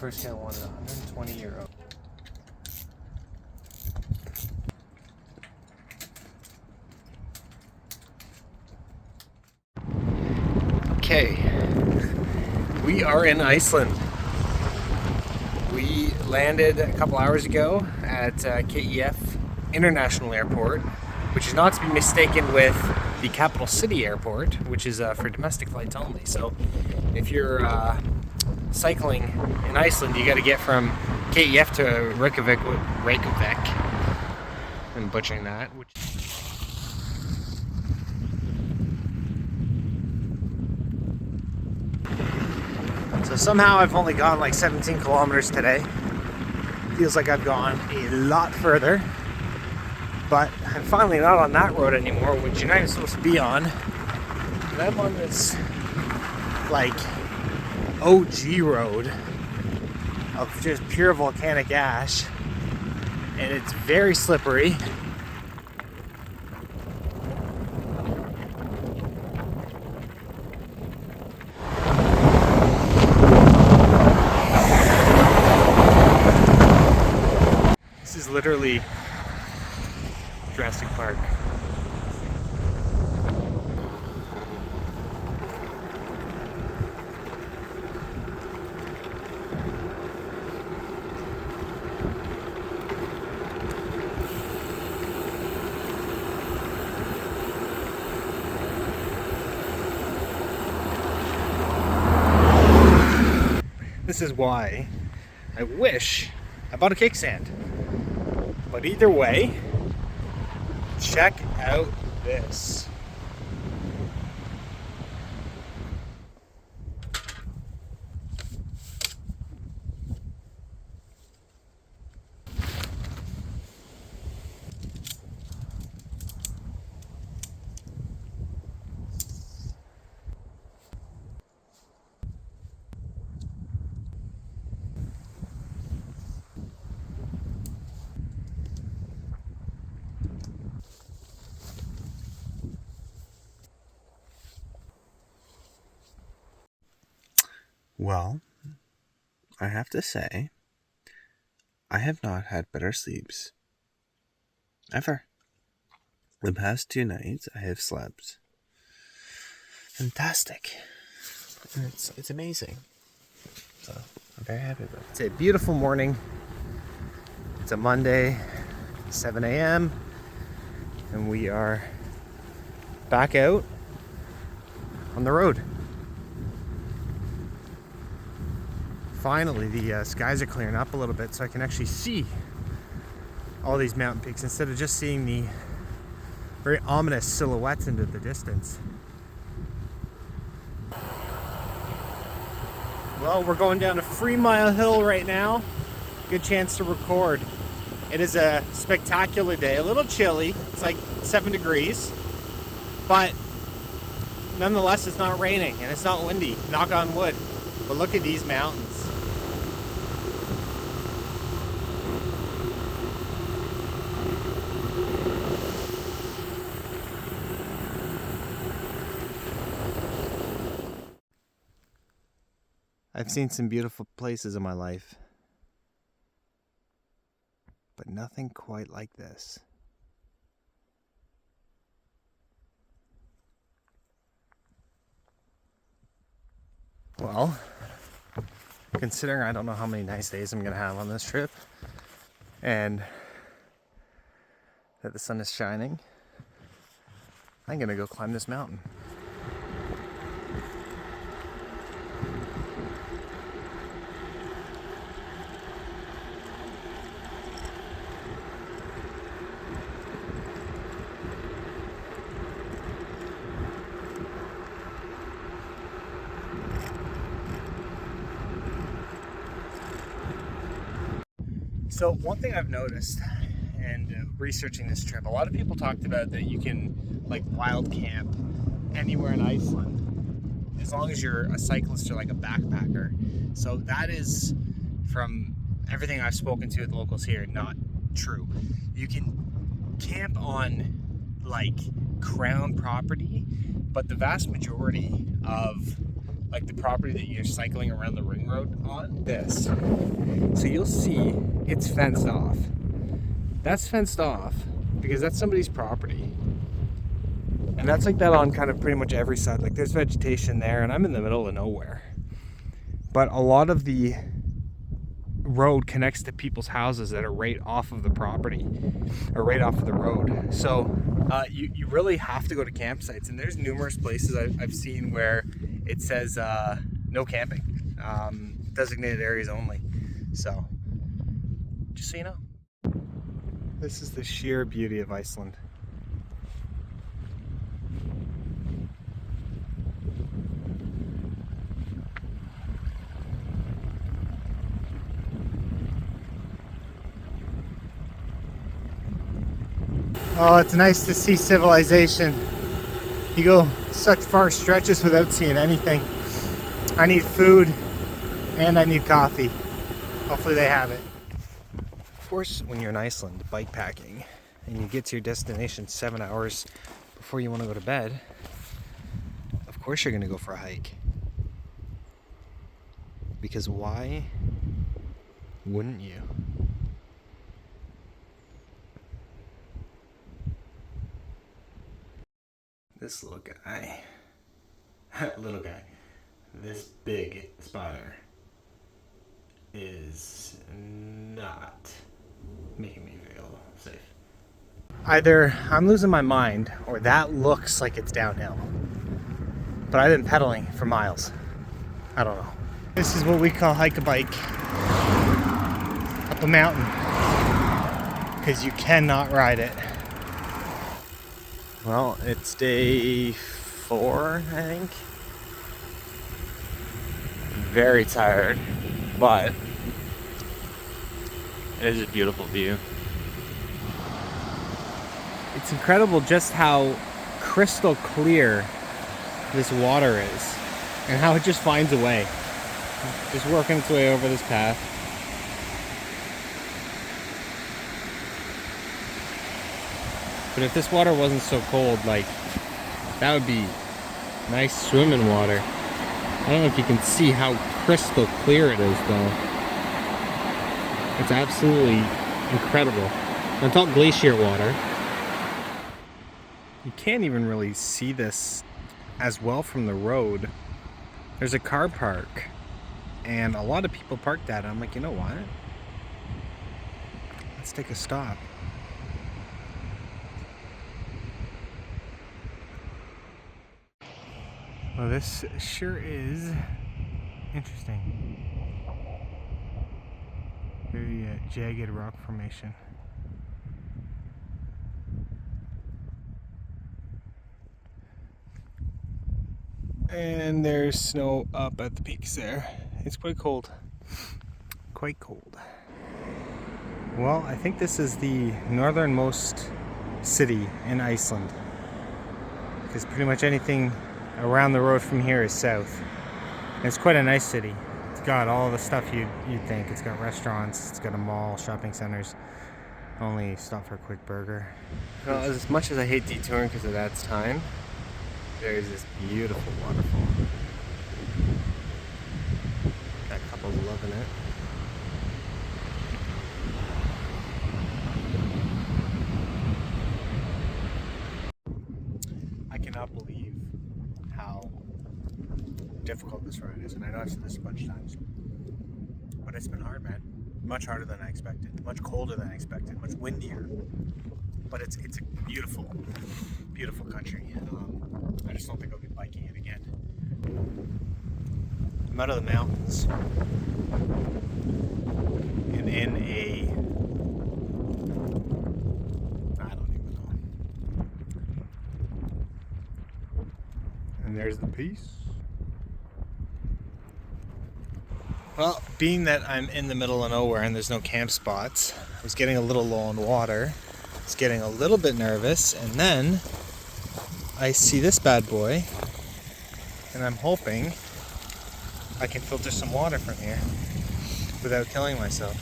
First guy wanted 120 euro. Okay, we are in Iceland. We landed a couple hours ago at KEF International Airport, which is not to be mistaken with the capital city airport, which is for domestic flights only. So if you're cycling in Iceland, you got to get from KEF to Reykjavik. I'm butchering that. So somehow I've only gone like 17 kilometers today. Feels like I've gone a lot further. But I'm finally not on that road anymore, which you're not even supposed to be on. And I'm on this like OG road of just pure volcanic ash, and it's very slippery. This is literally Jurassic Park. This is why I wish I bought a kickstand. But either way, check out this. Well, I have to say, I have not had better sleeps. Ever. The past 2 nights I have slept fantastic. And it's amazing. So I'm very happy with it. It's a beautiful morning. It's a Monday, 7 a.m. and we are back out on the road. Finally, the skies are clearing up a little bit so I can actually see all these mountain peaks instead of just seeing the very ominous silhouettes into the distance. Well, we're going down a 3-mile hill right now. Good chance to record. It is a spectacular day, a little chilly. It's like 7 degrees, but nonetheless it's not raining and it's not windy, knock on wood. But look at these mountains. I've seen some beautiful places in my life, but nothing quite like this. Well, considering I don't know how many nice days I'm going to have on this trip, and that the sun is shining, I'm going to go climb this mountain. So one thing I've noticed, and researching this trip, a lot of people talked about that you can like wild camp anywhere in Iceland as long as you're a cyclist or like a backpacker. So that is, from everything I've spoken to with locals here, not true. You can camp on like crown property, but the vast majority of like the property that you're cycling around the ring road on, this. So you'll see it's fenced off. That's fenced off because that's somebody's property. And that's like that on kind of pretty much every side. Like there's vegetation there, and I'm in the middle of nowhere. But a lot of the road connects to people's houses that are right off of the property or right off of the road. So you really have to go to campsites, and there's numerous places I've seen where it says no camping, designated areas only. So just so you know, this is the sheer beauty of Iceland. Oh, it's nice to see civilization. You go such far stretches without seeing anything. I need food and I need coffee. Hopefully they have it. Of course, when you're in Iceland bikepacking and you get to your destination 7 hours before you want to go to bed, of course you're going to go for a hike. Because why wouldn't you? This little guy, this big spotter is not making me feel safe. Either I'm losing my mind or that looks like it's downhill. But I've been pedaling for miles. I don't know. This is what we call hike a bike up a mountain, because you cannot ride it. Well, it's day 4, I think. Very tired, but it is a beautiful view. It's incredible just how crystal clear this water is and how it just finds a way. Just working its way over this path. But if this water wasn't so cold, like, that would be nice swimming water. I don't know if you can see how crystal clear it is, though. It's absolutely incredible. It's all glacier water. You can't even really see this as well from the road. There's a car park, and a lot of people parked at it. I'm like, you know what? Let's take a stop. Well, this sure is interesting. Very jagged rock formation. And there's snow up at the peaks there. It's quite cold. Quite cold. Well, I think this is the northernmost city in Iceland, because pretty much anything around the road from here is south. And it's quite a nice city. It's got all the stuff you'd think. It's got restaurants, it's got a mall, shopping centers. Only stop for a quick burger. Well, as much as I hate detouring because of that time, there's this beautiful waterfall. That couple's loving it. I cannot believe how difficult this ride is, and I know I've said this a bunch of times, but it's been hard, man. Much harder than I expected, much colder than I expected, much windier. But it's a beautiful, beautiful country. I just don't think I'll be biking it again. I'm out of the mountains and in a, I don't even know. And there's the piece. Well, being that I'm in the middle of nowhere and there's no camp spots, I was getting a little low on water. I was getting a little bit nervous, and then I see this bad boy, and I'm hoping I can filter some water from here without killing myself.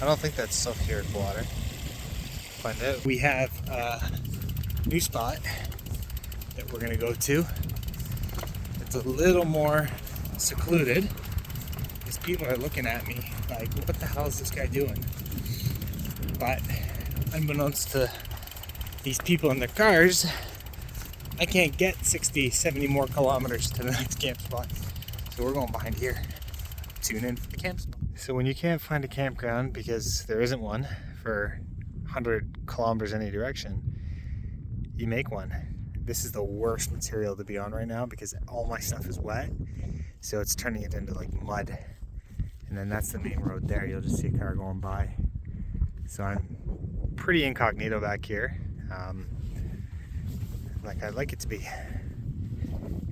I don't think that's sulfuric water. Find out. We have a new spot that we're gonna go to. It's a little more secluded. These people are looking at me like, what the hell is this guy doing? But unbeknownst to these people in their cars, I can't get 60, 70 more kilometers to the next camp spot. So we're going behind here. Tune in for the camp spot. So when you can't find a campground because there isn't one for 100 kilometers any direction, you make one. This is the worst material to be on right now because all my stuff is wet. So it's turning it into like mud. And then that's the main road there. You'll just see a car going by. So I'm pretty incognito back here. Like I'd like it to be.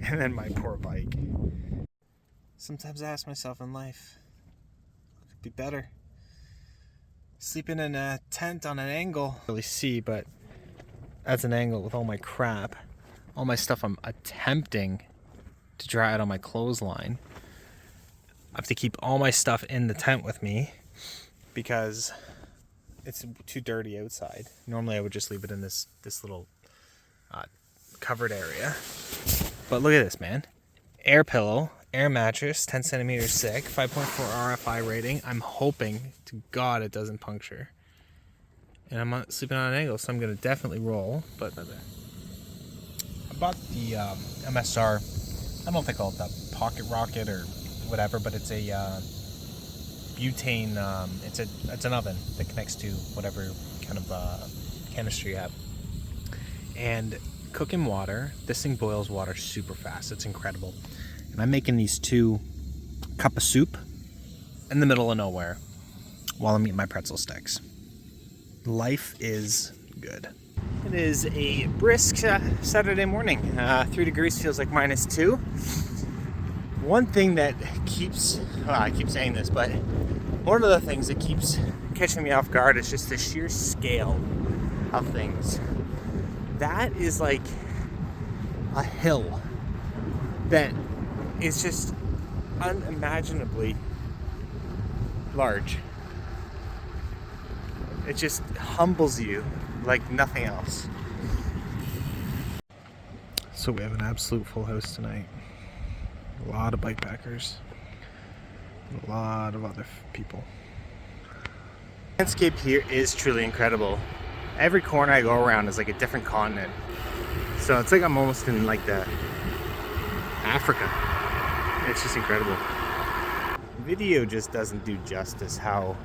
And then my poor bike. Sometimes I ask myself in life, what could be better? Sleeping in a tent on an angle. Really see, but that's an angle with all my crap. All my stuff I'm attempting to dry out on my clothesline. I have to keep all my stuff in the tent with me because it's too dirty outside. Normally I would just leave it in this little covered area. But look at this, man. Air pillow, air mattress, 10 centimeters thick, 5.4 RFI rating. I'm hoping to God it doesn't puncture. And I'm not sleeping on an angle, so I'm going to definitely roll. But I bought the MSR. I don't know if they call it the Pocket Rocket or whatever, but it's a butane. It's an oven that connects to whatever kind of canister you have. And cooking water. This thing boils water super fast. It's incredible. And I'm making these 2 cups of soup in the middle of nowhere while I'm eating my pretzel sticks. Life is good. It is a brisk Saturday morning. 3 degrees feels like -2. One thing that keeps, I keep saying this, but one of the things that keeps catching me off guard is just the sheer scale of things. That is like a hill that is just unimaginably large. It just humbles you like nothing else. So we have an absolute full house tonight. A lot of bikepackers. A lot of other people. The landscape here is truly incredible. Every corner I go around is like a different continent. So it's like I'm almost in like the Africa. It's just incredible. Video just doesn't do justice how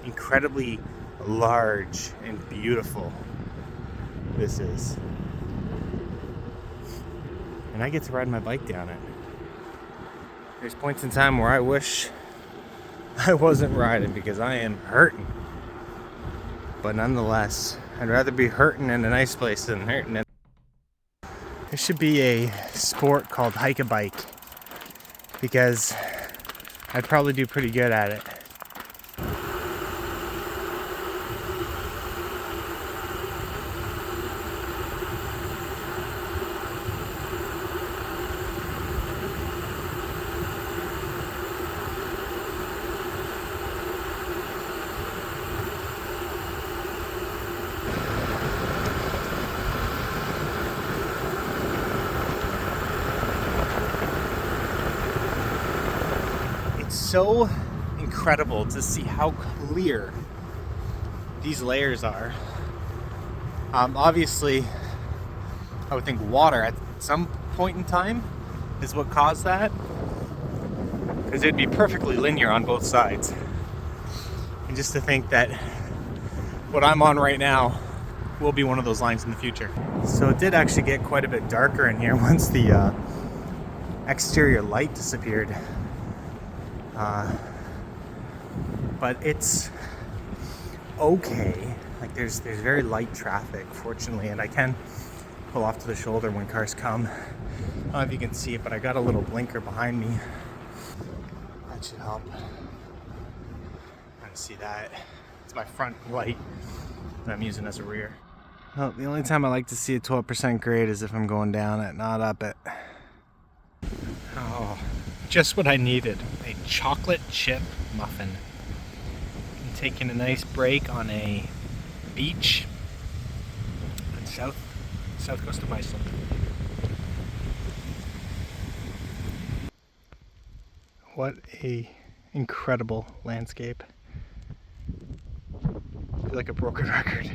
incredibly large and beautiful this is. And I get to ride my bike down it. There's points in time where I wish I wasn't riding because I am hurting. But nonetheless, I'd rather be hurting in a nice place than hurting in. There should be a sport called hike-a-bike because I'd probably do pretty good at it. So incredible to see how clear these layers are. Obviously, I would think water at some point in time is what caused that, because it'd be perfectly linear on both sides. And just to think that what I'm on right now will be one of those lines in the future. So it did actually get quite a bit darker in here once the exterior light disappeared. But it's okay. Like there's very light traffic, fortunately, and I can pull off to the shoulder when cars come. I don't know if you can see it, but I got a little blinker behind me. I That should help. I can see that. It's my front light that I'm using as a rear. Well, the only time I like to see a 12% grade is if I'm going down it, not up it. Oh, just what I needed. A chocolate chip muffin. I'm taking a nice break on a beach in south coast of Iceland. What a incredible landscape. I feel like a broken record.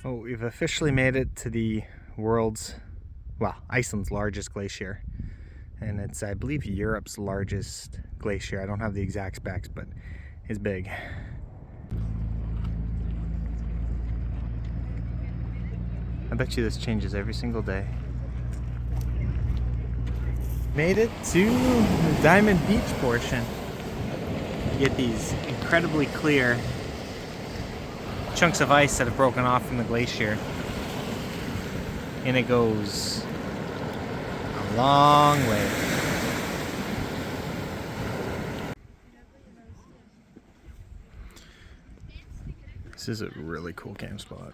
Oh, we've officially made it to the Iceland's largest glacier. And it's, I believe, Europe's largest glacier. I don't have the exact specs, but it's big. I bet you this changes every single day. Made it to the Diamond Beach portion. You get these incredibly clear chunks of ice that have broken off from the glacier, and it goes a long way. This is a really cool camp spot.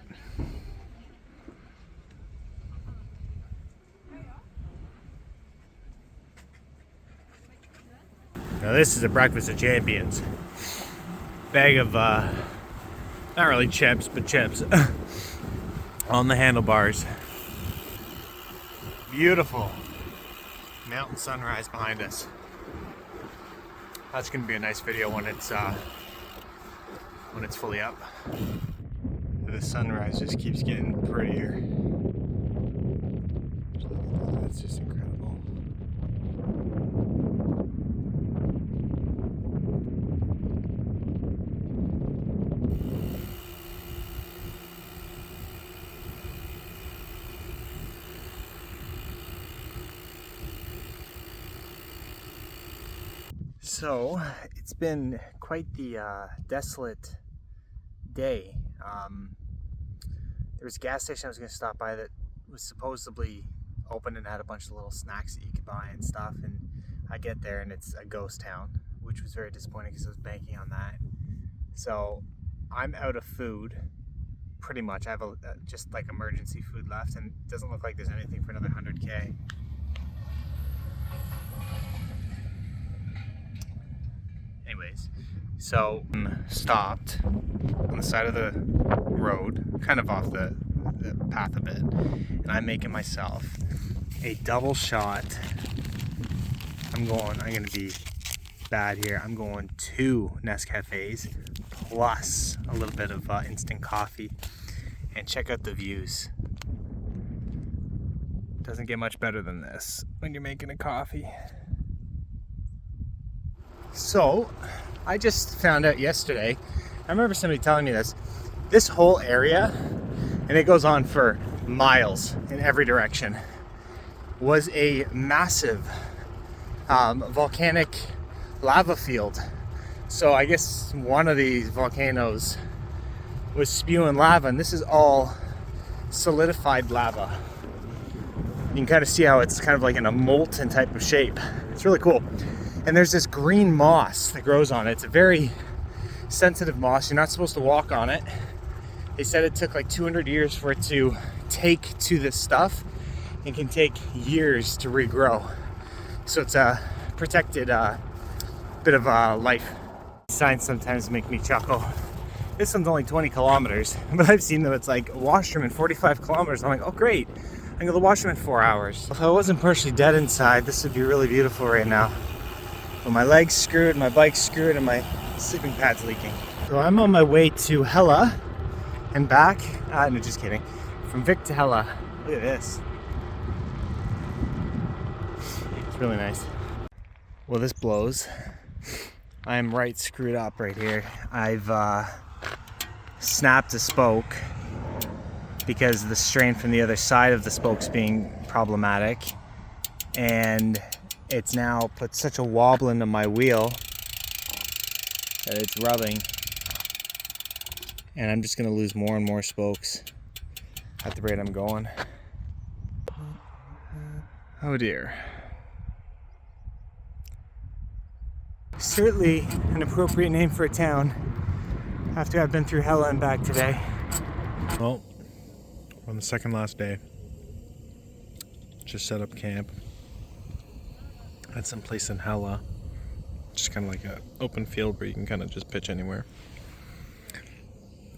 Now this is a breakfast of champions. Bag of not really chips, but chips on the handlebars. Beautiful mountain sunrise behind us. That's gonna be a nice video when it's fully up. The sunrise just keeps getting prettier. That's just incredible. So it's been quite the desolate day. There was a gas station I was going to stop by that was supposedly open and had a bunch of little snacks that you could buy and stuff, and I get there and it's a ghost town, which was very disappointing because I was banking on that. So I'm out of food, pretty much. I have just like emergency food left, and it doesn't look like there's anything for another 100K. Anyways, so stopped on the side of the road, kind of off the path a bit, and I'm making myself a double shot. I'm gonna be bad here. I'm going 2 Nescafes plus a little bit of instant coffee, and check out the views. Doesn't get much better than this when you're making a coffee. So, I just found out yesterday, I remember somebody telling me this whole area, and it goes on for miles in every direction, was a massive volcanic lava field. So I guess one of these volcanoes was spewing lava, and this is all solidified lava. You can kind of see how it's kind of like in a molten type of shape. It's really cool. And there's this green moss that grows on it. It's a very sensitive moss. You're not supposed to walk on it. They said it took like 200 years for it to take to this stuff, and can take years to regrow. So it's a protected bit of life. Signs sometimes make me chuckle. This one's only 20 kilometers, but I've seen them, it's like washroom in 45 kilometers. I'm like, oh great, I can go to the washroom in 4 hours. If I wasn't partially dead inside, this would be really beautiful right now. But my leg's screwed, my bike's screwed, and my sleeping pad's leaking. So I'm on my way to Hella and back. No, just kidding. From Vic to Hella. Look at this. It's really nice. Well, this blows. I'm right screwed up right here. I've snapped a spoke because the strain from the other side of the spoke's being problematic, and it's now put such a wobble into my wheel that it's rubbing, and I'm just gonna lose more and more spokes at the rate I'm going. Oh dear. Certainly an appropriate name for a town after I've been through Hella and back today. Well, on the second last day, just set up camp at some place in Hella, just kind of like an open field where you can kind of just pitch anywhere.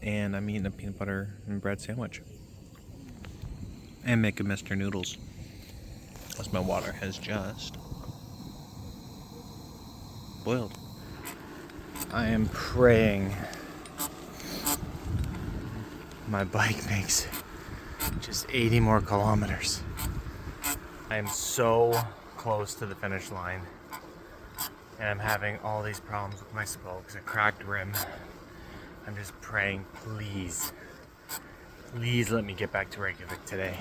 And I'm eating a peanut butter and bread sandwich and making Mr. Noodles, as my water has just boiled. I am praying my bike makes just 80 more kilometers. I am so close to the finish line, and I'm having all these problems with my spokes, a cracked rim. I'm just praying, please let me get back to Reykjavik today.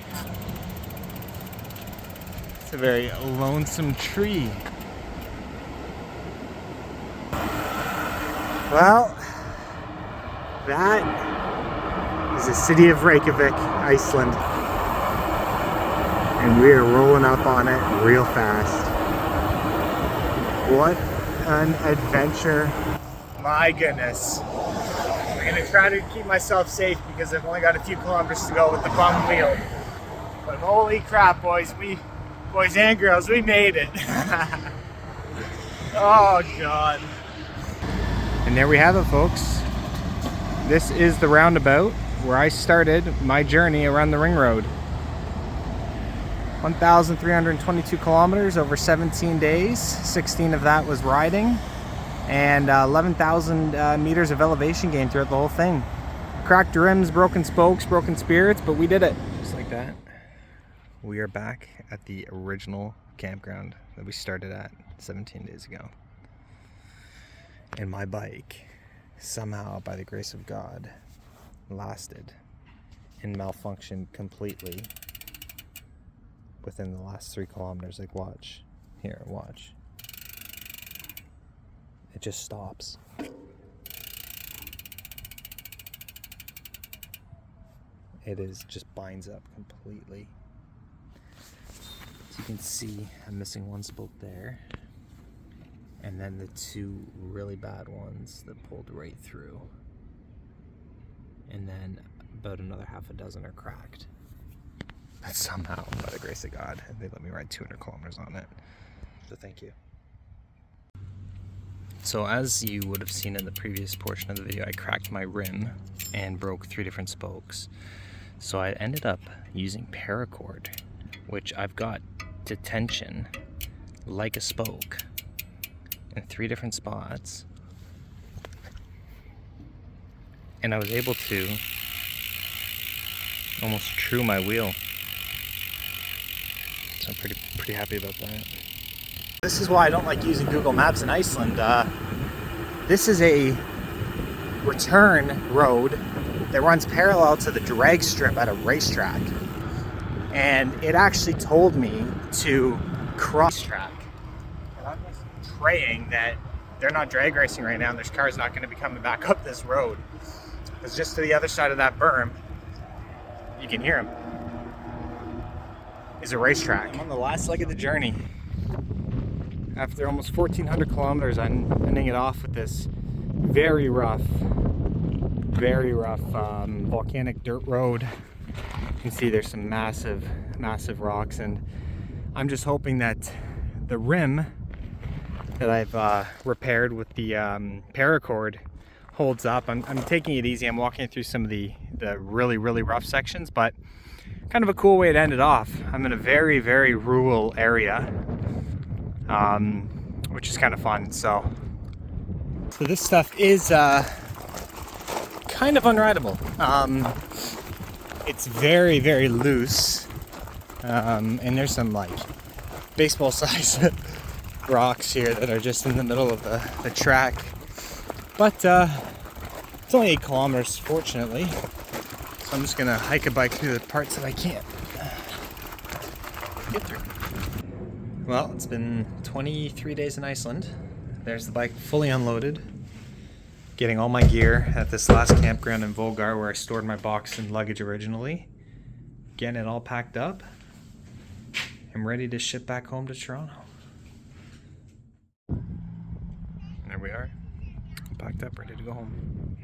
It's a very lonesome tree. Well, that is the city of Reykjavik, Iceland. And we are rolling up on it real fast. What an adventure. My goodness. I'm gonna try to keep myself safe because I've only got a few kilometers to go with the bum wheel. But holy crap, boys and girls, we made it. Oh God. And there we have it, folks. This is the roundabout where I started my journey around the ring road. 1,322 kilometers over 17 days. 16 of that was riding, and 11,000 meters of elevation gain throughout the whole thing. Cracked rims, broken spokes, broken spirits, but we did it. Just like that, we are back at the original campground that we started at 17 days ago. And my bike, somehow by the grace of God, lasted and malfunctioned completely within the last 3 kilometers. Like, watch. Here, watch. It just stops. It just binds up completely. As you can see, I'm missing one spoke there. And then the 2 really bad ones that pulled right through. And then about another half a dozen are cracked. But somehow, by the grace of God, they let me ride 200 kilometers on it. So thank you. So as you would have seen in the previous portion of the video, I cracked my rim and broke 3 different spokes. So I ended up using paracord, which I've got to tension like a spoke in 3 different spots. And I was able to almost true my wheel. So I'm pretty happy about that. This is why I don't like using Google Maps in Iceland. This is a return road that runs parallel to the drag strip at a racetrack. And it actually told me to cross track. praying that they're not drag racing right now and there's cars not going to be coming back up this road. Because just to the other side of that berm, you can hear them, is a racetrack. I'm on the last leg of the journey. After almost 1,400 kilometers, I'm ending it off with this very rough volcanic dirt road. You can see there's some massive rocks, and I'm just hoping that the rim that I've repaired with the paracord holds up. I'm taking it easy. I'm walking through some of the really rough sections, but kind of a cool way to end it off. I'm in a very rural area, which is kind of fun. So this stuff is kind of unrideable. It's very loose, and there's some like baseball size rocks here that are just in the middle of the track, but it's only 8 kilometers fortunately, so I'm just gonna hike a bike through the parts that I can't get through. Well, it's been 23 days in Iceland. There's the bike fully unloaded, getting all my gear at this last campground in Volgar where I stored my box and luggage originally, getting it all packed up. I'm ready to ship back home to Toronto. There we are, packed up, ready to go home.